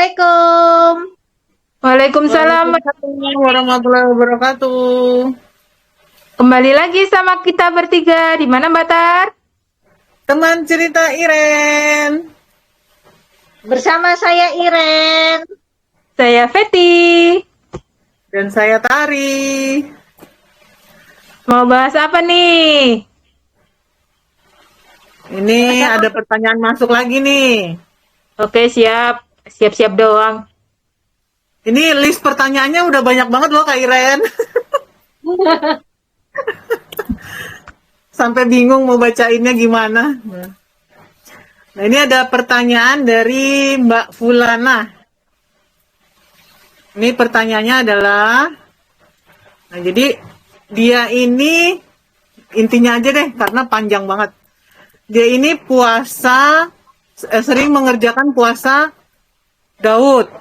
Assalamualaikum. Waalaikumsalam. Waalaikumsalam warahmatullahi wabarakatuh. Kembali lagi sama kita bertiga. Di mana Mbak Tar? Teman cerita Iren. Bersama saya Iren. Saya Feti. Dan saya Tari. Mau bahas apa nih? Ini ada pertanyaan masuk lagi nih. Oke, siap. Siap-siap doang. Ini list pertanyaannya udah banyak banget loh Kak Iren. Sampai bingung mau bacainnya gimana. Nah, ini ada pertanyaan dari Mbak Fulana. Ini pertanyaannya adalah, nah jadi dia ini, intinya aja deh karena panjang banget. Dia ini puasa, sering mengerjakan puasa Daud,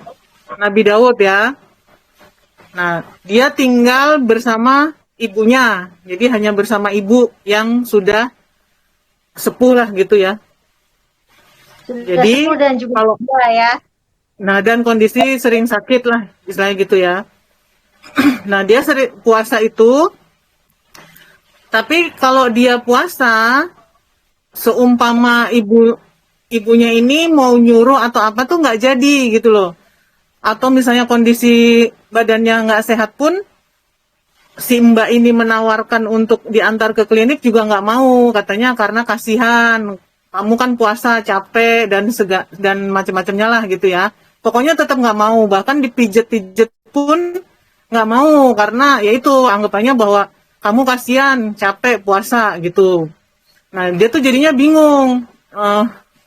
Nabi Daud ya. Nah, dia tinggal bersama ibunya, jadi hanya bersama ibu yang sudah sepuh lah gitu ya. Jadi dan juga kalau tua ya. nah dan kondisi sering sakit lah, istilahnya gitu ya. Nah, dia sering puasa itu, tapi kalau dia puasa, seumpama ibunya ini mau nyuruh atau apa tuh nggak jadi gitu loh. Atau misalnya kondisi badannya nggak sehat pun, si mbak ini menawarkan untuk diantar ke klinik juga nggak mau, katanya karena kasihan. Kamu kan puasa capek dan macam-macamnya lah gitu ya. Pokoknya tetap nggak mau, bahkan dipijet-pijet pun nggak mau karena ya itu anggapannya bahwa kamu kasihan capek puasa gitu. Nah, dia tuh jadinya bingung,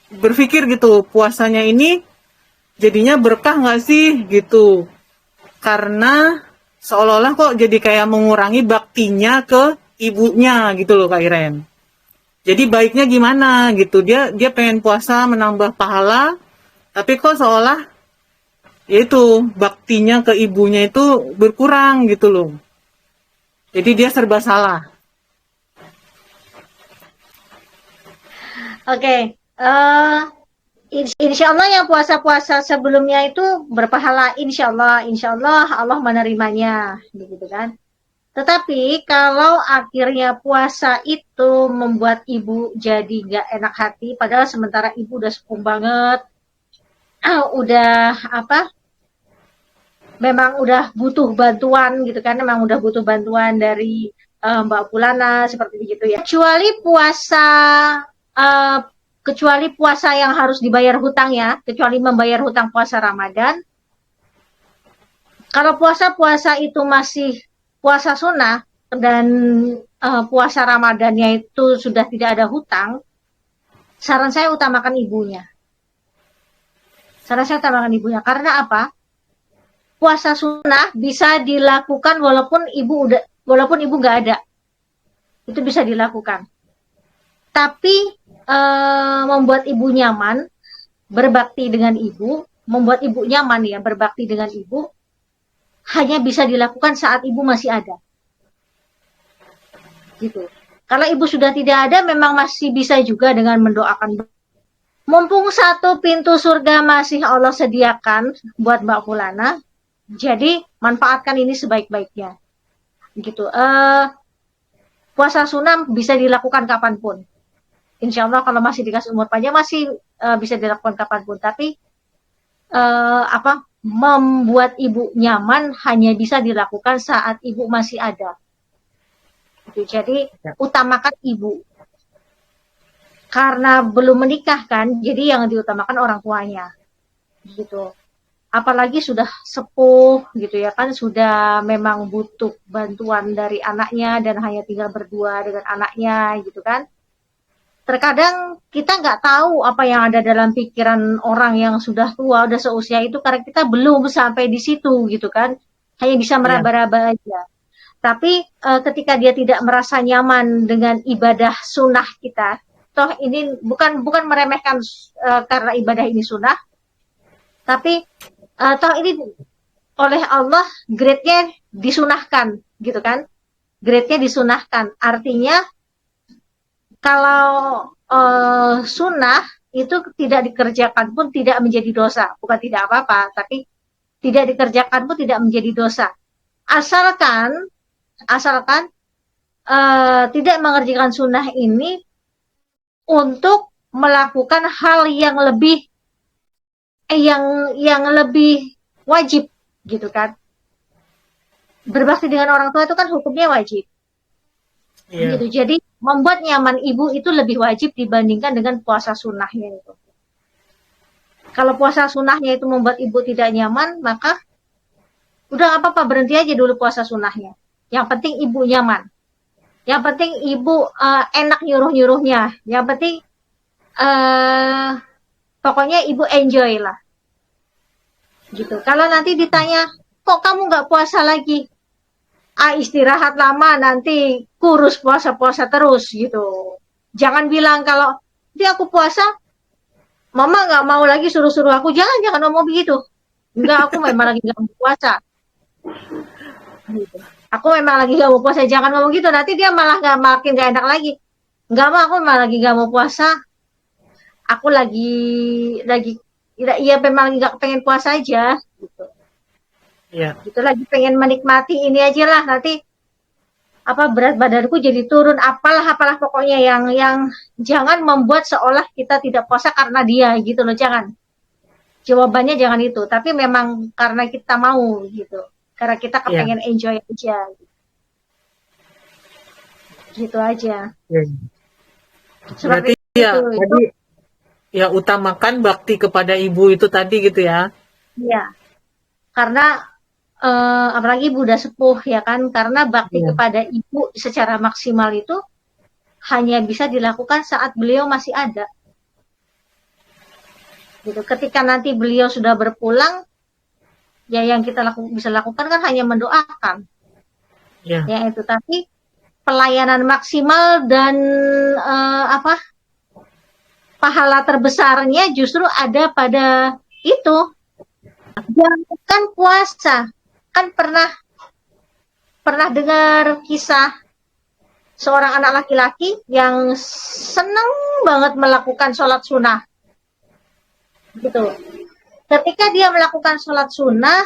berpikir gitu, puasanya ini jadinya berkah nggak sih gitu. Karena seolah-olah kok jadi kayak mengurangi baktinya ke ibunya gitu loh Kak Iren. Jadi baiknya gimana gitu, dia pengen puasa menambah pahala, tapi kok seolah yaitu baktinya ke ibunya itu berkurang gitu loh. Jadi dia serba salah. Oke. Insya Allah yang puasa-puasa sebelumnya itu berpahala. Insya Allah Allah menerimanya, begitu kan. Tetapi kalau akhirnya puasa itu membuat ibu jadi gak enak hati, padahal sementara ibu udah sepuh banget, udah apa? Memang udah butuh bantuan gitu kan, memang udah butuh bantuan dari Mbak Pulana seperti begitu ya. Uh, kecuali puasa yang harus dibayar hutang ya, kecuali membayar hutang puasa Ramadan. Kalau puasa-puasa itu masih puasa sunnah dan puasa Ramadannya itu sudah tidak ada hutang, saran saya utamakan ibunya. Karena apa? Puasa sunnah bisa dilakukan walaupun ibu nggak ada, itu bisa dilakukan. Tapi membuat ibu nyaman, berbakti dengan ibu, membuat ibu nyaman ya, berbakti dengan ibu, hanya bisa dilakukan saat ibu masih ada. Gitu. Kalau ibu sudah tidak ada, memang masih bisa juga dengan mendoakan. Mumpung satu pintu surga masih Allah sediakan buat Mbak Fulana, jadi manfaatkan ini sebaik-baiknya. Gitu. Puasa sunnah bisa dilakukan kapanpun. Insya Allah kalau masih dikasih umur panjang masih bisa dilakukan kapanpun. Tapi membuat ibu nyaman hanya bisa dilakukan saat ibu masih ada. Jadi utamakan ibu. Karena belum menikah kan, jadi yang diutamakan orang tuanya. Gitu. Apalagi sudah sepuh gitu ya kan, sudah memang butuh bantuan dari anaknya dan hanya tinggal berdua dengan anaknya gitu kan. Terkadang kita nggak tahu apa yang ada dalam pikiran orang yang sudah tua, udah seusia itu, karena kita belum sampai di situ gitu kan, hanya bisa meraba-raba aja. Tapi ketika dia tidak merasa nyaman dengan ibadah sunnah kita, toh ini bukan meremehkan karena ibadah ini sunnah, tapi toh ini oleh Allah grade-nya disunahkan gitu kan, grade-nya disunahkan, artinya kalau sunnah itu tidak dikerjakan pun tidak menjadi dosa. Bukan tidak apa-apa, tapi tidak dikerjakan pun tidak menjadi dosa. Asalkan tidak mengerjakan sunnah ini untuk melakukan hal yang lebih yang lebih wajib gitu kan. Berbakti dengan orang tua itu kan hukumnya wajib. Iya. Gitu. Jadi membuat nyaman ibu itu lebih wajib dibandingkan dengan puasa sunnahnya itu. Kalau puasa sunnahnya itu membuat ibu tidak nyaman, maka udah apa-apa, berhenti aja dulu puasa sunnahnya. Yang penting ibu nyaman. Yang penting ibu enak nyuruh-nyuruhnya. Yang penting pokoknya ibu enjoy lah. Gitu. Kalau nanti ditanya, kok kamu nggak puasa lagi? Istirahat lama, nanti kurus puasa-puasa terus gitu. Jangan bilang kalau dia aku puasa, mama nggak mau lagi suruh-suruh aku. Jangan ngomong begitu. Enggak, aku memang lagi nggak mau puasa. Gitu. Aku memang lagi nggak mau puasa. Jangan ngomong gitu. Nanti dia malah makin nggak enak lagi. Nggak mau, aku malah lagi nggak mau puasa. Aku lagi ya memang lagi nggak pengen puasa aja. Gitu. Iya. Gitu, lagi pengen menikmati ini aja lah, nanti berat badanku jadi turun, apalah pokoknya yang jangan membuat seolah kita tidak puasa karena dia gitu loh, jangan. Jawabannya jangan itu, tapi memang karena kita mau gitu, karena kita kepengen enjoy aja. Gitu aja. Berarti tadi ya utamakan bakti kepada ibu itu tadi gitu ya. Iya. Karena apalagi ibu udah sepuh ya kan, karena bakti kepada ibu secara maksimal itu hanya bisa dilakukan saat beliau masih ada. Gitu. Ketika nanti beliau sudah berpulang, ya yang kita bisa lakukan kan hanya mendoakan. Ya itu, tapi pelayanan maksimal dan pahala terbesarnya justru ada pada itu. Jangan puasa. Kan pernah dengar kisah seorang anak laki-laki yang senang banget melakukan sholat sunnah. Gitu. Ketika dia melakukan sholat sunnah,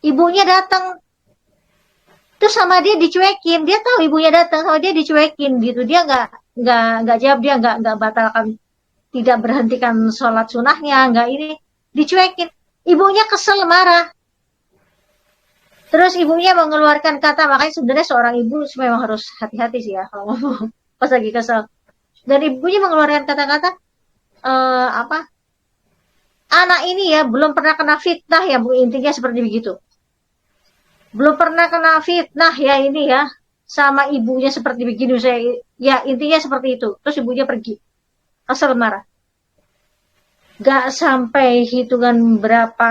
ibunya datang. Terus sama dia dicuekin. Dia tahu ibunya datang, sama dia dicuekin gitu. Dia nggak jawab, dia nggak batalkan, tidak berhentikan sholat sunnahnya, nggak ini, dicuekin. Ibunya kesel, marah. Terus ibunya mengeluarkan kata, makanya sebenarnya seorang ibu memang harus hati-hati sih ya kalau ngomong pas lagi kesel. Dan ibunya mengeluarkan kata-kata anak ini ya belum pernah kena fitnah ya, Bu, intinya seperti begitu. Belum pernah kena fitnah ya ini ya, sama ibunya seperti begini, ya intinya seperti itu. Terus ibunya pergi, kesel, marah. Gak sampai hitungan berapa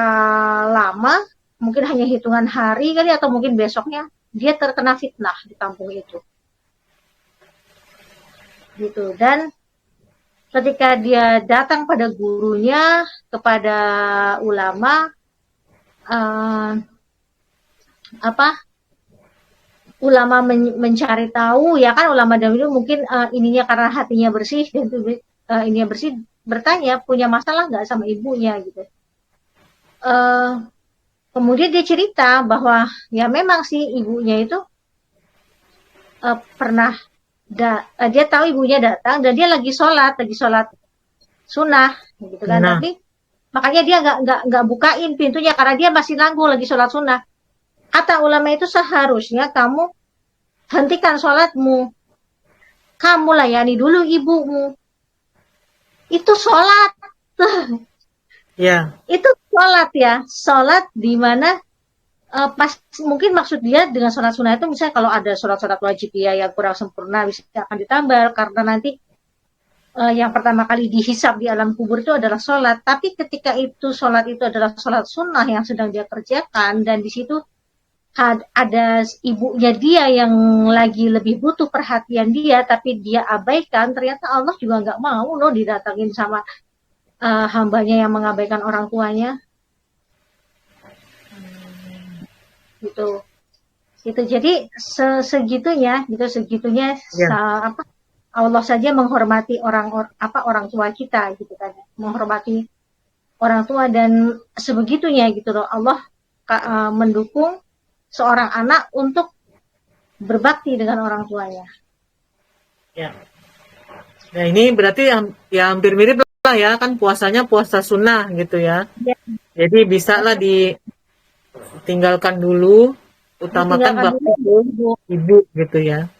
lama, mungkin hanya hitungan hari kali atau mungkin besoknya dia terkena fitnah di kampung itu. Gitu. Dan ketika dia datang pada gurunya, kepada ulama, ulama mencari tahu, ya kan ulama dahulu mungkin ininya karena hatinya bersih dan ininya bersih, bertanya punya masalah nggak sama ibunya gitu. Kemudian dia cerita bahwa ya memang sih ibunya itu pernah dia tahu ibunya datang dan dia lagi sholat sunnah gitu kan. Tapi makanya dia nggak bukain pintunya karena dia masih nanggung lagi sholat sunnah. Kata ulama itu seharusnya kamu hentikan sholatmu, kamu layani dulu ibumu. Itu sholat. Itu sholat ya, sholat di mana pas mungkin maksud dia dengan sholat sunnah itu misalnya kalau ada sholat wajib ya yang kurang sempurna bisa akan ditambah karena nanti yang pertama kali dihisab di alam kubur itu adalah sholat. Tapi ketika itu sholat itu adalah sholat sunnah yang sedang dia kerjakan dan di situ ada ibunya dia yang lagi lebih butuh perhatian dia tapi dia abaikan, ternyata Allah juga nggak mau loh didatangin sama hambanya yang mengabaikan orang tuanya. Gitu. Jadi segitunya Allah saja menghormati orang tua kita gitu kan, menghormati orang tua dan sebegitunya gitu loh. Allah mendukung seorang anak untuk berbakti dengan orang tuanya. Ya. Nah ini berarti ya hampir mirip lah ya, kan puasanya puasa sunnah gitu ya. Ya. Jadi bisa lah ditinggalkan dulu, utamakan bakti ke ibu gitu ya.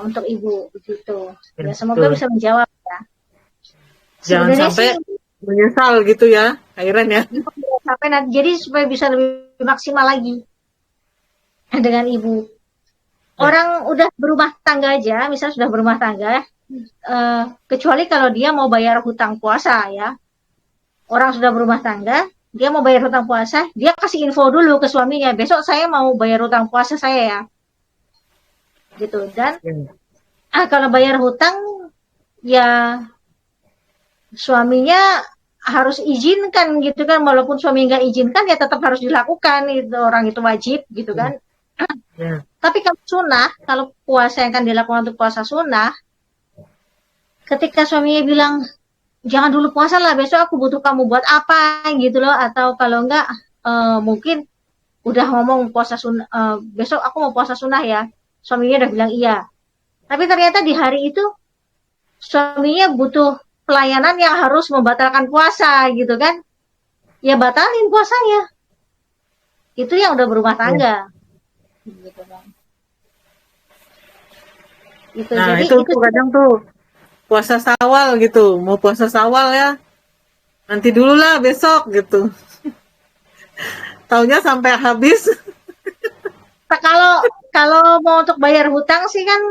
Untuk ibu begitu. Ya, Betul. semoga bisa menjawab ya. Jangan Sebenarnya sampai sih menyesal gitu ya, akhiran ya. sampai nanti, jadi supaya bisa lebih maksimal lagi dengan ibu. Ya. Orang udah berumah tangga aja, misalnya sudah berumah tangga, kecuali kalau dia mau bayar hutang puasa ya. Orang sudah berumah tangga, dia mau bayar hutang puasa, dia kasih info dulu ke suaminya, besok saya mau bayar hutang puasa saya ya. Gitu. Dan kalau bayar hutang ya suaminya harus izinkan gitu kan, walaupun suami nggak izinkan ya tetap harus dilakukan, itu orang itu wajib gitu kan. Ya. Tapi kalau sunnah, kalau puasa yang akan dilakukan untuk puasa sunnah, ketika suaminya bilang jangan dulu puasa lah, besok aku butuh kamu buat apa gitu loh, atau kalau enggak mungkin udah ngomong puasa sunnah, besok aku mau puasa sunnah ya, suaminya udah bilang iya, tapi ternyata di hari itu suaminya butuh pelayanan yang harus membatalkan puasa gitu kan, ya batalin puasanya. Itu yang udah berumah tangga. Gitu kan. Gitu. Nah Jadi itu kadang tuh puasa Sawal gitu, mau puasa Sawal ya, nanti dulu lah besok gitu. Taunya sampai habis. Kalau mau untuk bayar hutang sih kan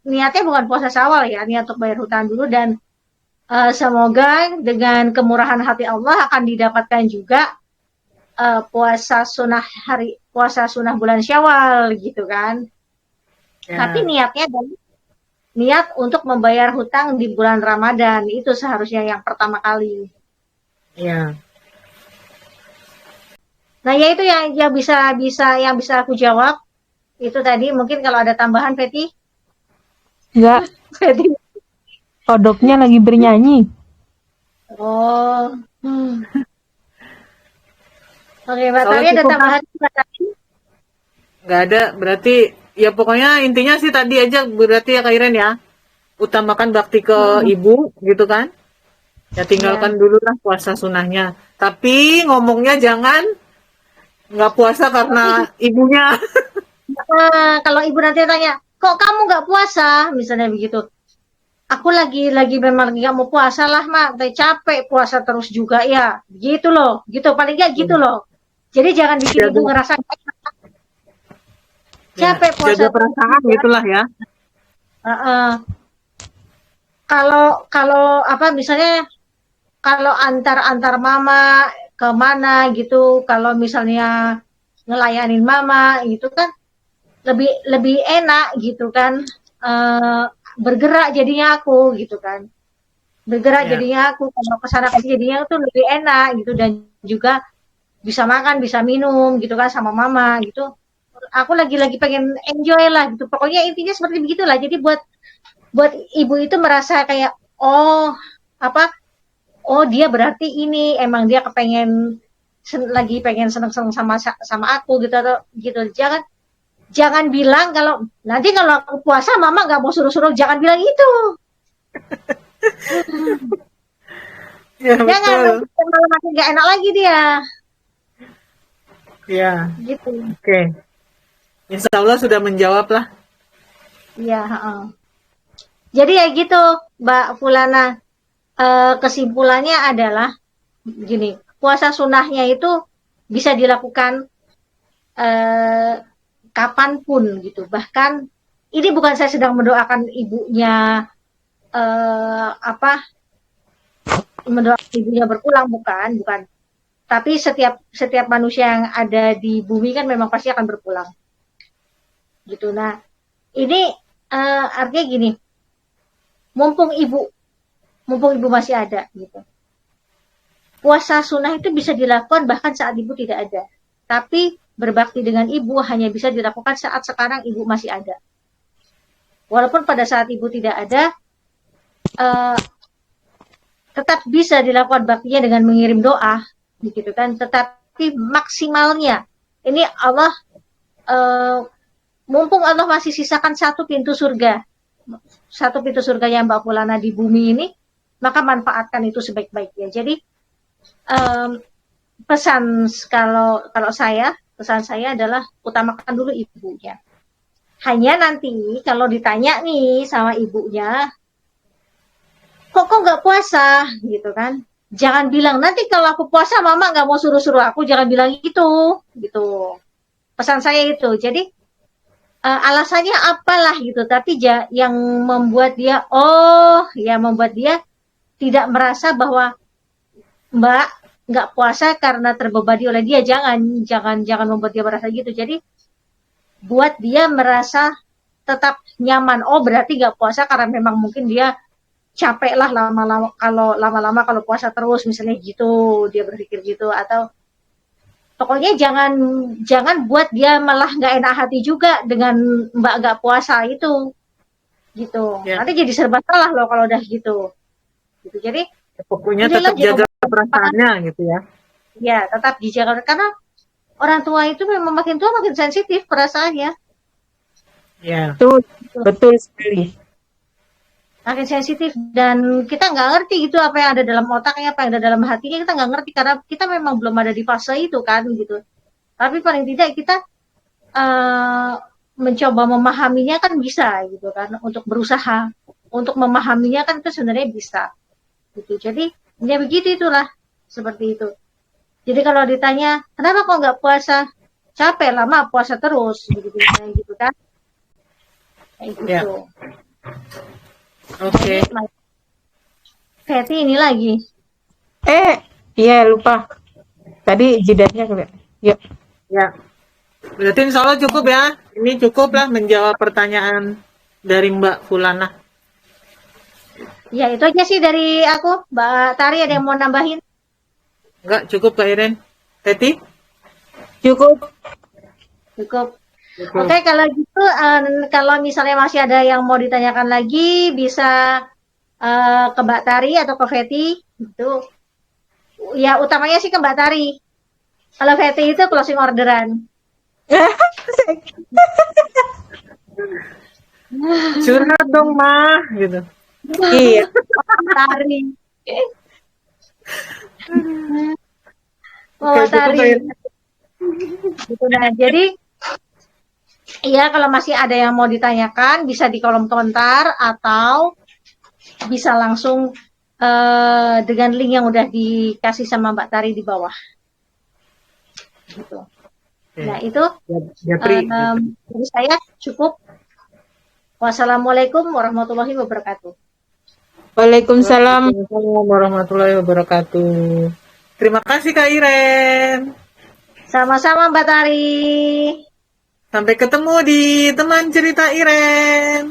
niatnya bukan puasa Syawal ya, niat untuk bayar hutang dulu, dan semoga dengan kemurahan hati Allah akan didapatkan juga puasa sunnah bulan Syawal gitu kan. Ya. Tapi niatnya adalah niat untuk membayar hutang di bulan Ramadan, itu seharusnya yang pertama kali. Ya. Nah, ya itu yang bisa aku jawab. Itu tadi, mungkin kalau ada tambahan, Feti. Enggak, Feti. kodoknya lagi bernyanyi. Oh. Oke, Mbak Soalnya Tari ada cukup, tambahan Mbak Tari? nggak ada, berarti ya pokoknya intinya sih tadi aja, berarti ya Kak Iren ya, utamakan bakti ke ibu gitu kan, ya tinggalkan dulu lah puasa sunnahnya, tapi ngomongnya jangan nggak puasa karena ibunya. Kalau ibu nanti tanya, kok kamu nggak puasa? Misalnya begitu. Aku lagi memang lagi nggak mau puasa lah, Mak. Tapi capek puasa terus juga ya. Gitu loh. Gitu, paling nggak gitu loh. Jadi jangan bikin ibu ngerasa capek puasa. Jaga perasaan gitulah ya. Kalau apa misalnya, kalau antar mama kemana gitu, kalau misalnya ngelayanin mama gitu kan lebih enak gitu kan, bergerak jadinya aku gitu kan, jadinya aku kalau kesana kesini jadinya tuh lebih enak gitu, dan juga bisa makan bisa minum gitu kan sama mama gitu. Aku lagi pengen enjoy lah gitu, pokoknya intinya seperti begitulah. Jadi buat ibu itu merasa kayak oh dia berarti ini emang dia lagi pengen seneng sama aku gitu, atau gitu. Jangan bilang kalau nanti kalau aku puasa mama nggak mau suruh-suruh, jangan bilang itu. Ya, Jangan, malah makin nggak enak lagi dia. Ya. Gitu. Oke. Insya Allah sudah menjawab lah. Iya. Jadi ya gitu, Mbak Fulana. Kesimpulannya adalah gini, puasa sunnahnya itu bisa dilakukan kapanpun gitu. Bahkan ini bukan saya sedang mendoakan ibunya mendoakan ibunya berpulang, bukan. Tapi setiap manusia yang ada di bumi kan memang pasti akan berpulang. Gitu. Nah, ini artinya gini, mumpung ibu masih ada gitu. Puasa sunnah itu bisa dilakukan bahkan saat ibu tidak ada. Tapi berbakti dengan ibu hanya bisa dilakukan saat sekarang ibu masih ada. Walaupun pada saat ibu tidak ada, tetap bisa dilakukan baktinya dengan mengirim doa, gitu kan. Tetapi maksimalnya ini Allah, mumpung Allah masih sisakan satu pintu surga yang Mbak Fulana di bumi ini, maka manfaatkan itu sebaik-baiknya. Jadi pesan pesan saya adalah utamakan dulu ibunya. Hanya nanti kalau ditanya nih sama ibunya, kok nggak puasa gitu kan? Jangan bilang nanti kalau aku puasa mama nggak mau suruh-suruh aku, jangan bilang gitu. Pesan saya itu. Jadi alasannya apalah gitu, tapi yang membuat dia tidak merasa bahwa Mbak nggak puasa karena terbebani oleh dia, jangan membuat dia merasa gitu. Jadi buat dia merasa tetap nyaman. Oh berarti nggak puasa karena memang mungkin dia capek lah lama-lama kalau puasa terus misalnya gitu, dia berpikir gitu. Atau pokoknya jangan buat dia malah nggak enak hati juga dengan Mbak nggak puasa itu gitu. Nanti jadi serba salah loh kalau udah gitu. Jadi pokoknya tetap jaga perasaannya gitu ya. Ya, tetap dijaga karena orang tua itu memang makin tua makin sensitif perasaannya. Ya. Betul sekali. Makin sensitif dan kita nggak ngerti gitu apa yang ada dalam otaknya, apa yang ada dalam hatinya, kita nggak ngerti karena kita memang belum ada di fase itu kan gitu. Tapi paling tidak kita mencoba memahaminya kan bisa gitu kan, untuk berusaha untuk memahaminya kan itu sebenarnya bisa gitu. Jadi ya begitu, itulah seperti itu. Jadi kalau ditanya kenapa kok nggak puasa, capek lama puasa terus gitu kan, kayak gitu. Ya. Oke. Feti ini lagi. Iya lupa. Tadi jedanya kali. Yuk. Ya. Berarti insya Allah cukup ya. Ini cukup lah menjawab pertanyaan dari Mbak Fulana. Ya itu aja sih dari aku. Mbak Tari ada yang mau nambahin? Enggak, cukup Kak Iren. Teti? Cukup. Oke, kalau gitu kalau misalnya masih ada yang mau ditanyakan lagi bisa ke Mbak Tari atau ke Feti gitu. Ya utamanya sih ke Mbak Tari. Kalau Feti itu closing orderan. Curhat dong mah gitu. Iya. Tari. Oke, Tari. Gitu, nah, jadi ya kalau masih ada yang mau ditanyakan bisa di kolom komentar atau bisa langsung dengan link yang udah dikasih sama Mbak Tari di bawah. Gitu. Nah itu dari saya cukup. Wassalamualaikum warahmatullahi wabarakatuh. Waalaikumsalam warahmatullahi wabarakatuh. Terima kasih Kak Iren. Sama-sama Mbak Tari. Sampai ketemu di teman cerita Iren.